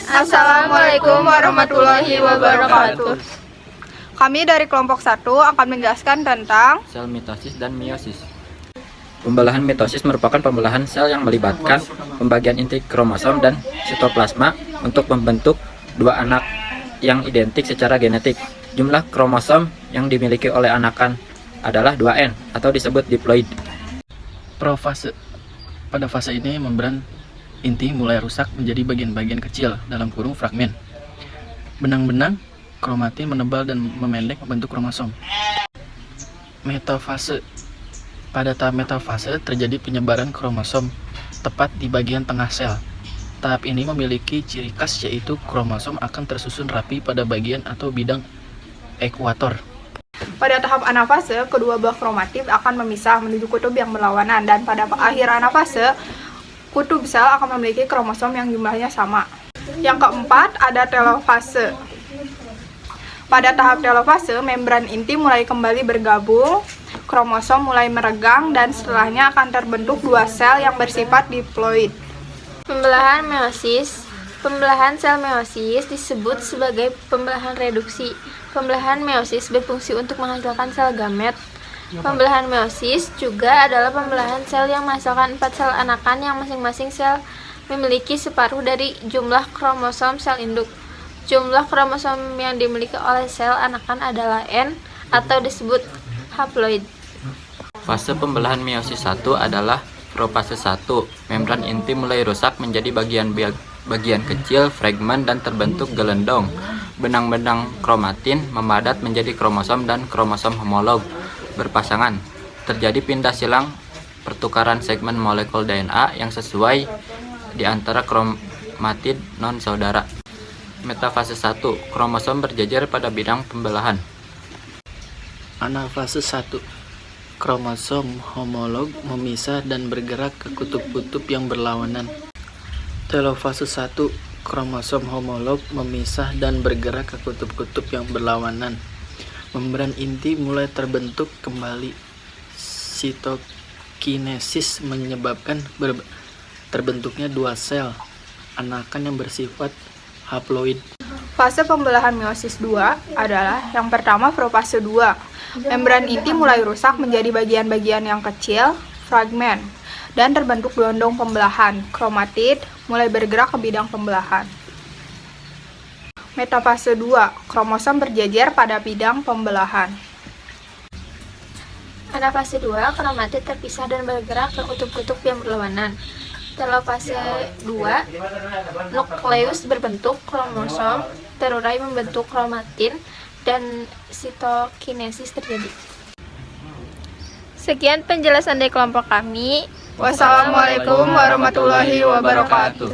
Assalamualaikum warahmatullahi wabarakatuh. Kami dari kelompok 1 akan menjelaskan tentang sel mitosis dan meiosis. Pembelahan mitosis merupakan pembelahan sel yang melibatkan pembagian inti kromosom dan sitoplasma untuk membentuk dua anak yang identik secara genetik. Jumlah kromosom yang dimiliki oleh anakan adalah 2N atau disebut diploid. Profase. Pada fase ini membran inti mulai rusak menjadi bagian-bagian kecil dalam kurung fragmen. Benang-benang kromatin menebal dan memendek membentuk kromosom. Metafase. Pada tahap metafase terjadi penyebaran kromosom tepat di bagian tengah sel. Tahap ini memiliki ciri khas yaitu kromosom akan tersusun rapi pada bagian atau bidang ekuator. pada tahap anafase, kedua belah kromatin akan memisah menuju kutub yang berlawanan, dan pada akhir anafase, kutub sel akan memiliki kromosom yang jumlahnya sama. Yang keempat, ada telofase. Pada tahap telofase, membran inti mulai kembali bergabung, kromosom mulai meregang, dan setelahnya akan terbentuk dua sel yang bersifat diploid. Pembelahan meiosis. Pembelahan sel meiosis disebut sebagai pembelahan reduksi. Pembelahan meiosis berfungsi untuk menghasilkan sel gamet. Pembelahan meiosis juga adalah pembelahan sel yang menghasilkan 4 sel anakan yang masing-masing sel memiliki separuh dari jumlah kromosom sel induk. Jumlah kromosom yang dimiliki oleh sel anakan adalah N atau disebut haploid. Fase pembelahan meiosis 1 adalah profase 1. Membran inti mulai rusak menjadi bagian kecil, fragmen, dan terbentuk gelendong. Benang-benang kromatin memadat menjadi kromosom dan kromosom homolog berpasangan. Terjadi pindah silang pertukaran segmen molekul DNA yang sesuai di antara kromatid non-saudara. Metafase 1. Kromosom berjejer pada bidang pembelahan. Anafase 1. Kromosom homolog memisah dan bergerak ke kutub-kutub yang berlawanan. Telofase 1. Kromosom homolog memisah dan bergerak ke kutub-kutub yang berlawanan. Membran inti mulai terbentuk kembali. Sitokinesis menyebabkan terbentuknya dua sel anakan yang bersifat haploid. Fase pembelahan meiosis 2 adalah yang pertama profase 2. Membran inti mulai rusak menjadi bagian-bagian yang kecil, fragmen, dan terbentuk gelondong pembelahan. Kromatid mulai bergerak ke bidang pembelahan. Metafase 2. Kromosom berjejer pada bidang pembelahan. Anafase 2. Kromatid terpisah dan bergerak ke kutub-kutub yang berlawanan. Telofase 2. Nukleus berbentuk kromosom terurai membentuk kromatin dan sitokinesis terjadi. Sekian penjelasan dari kelompok kami. Wassalamualaikum warahmatullahi wabarakatuh.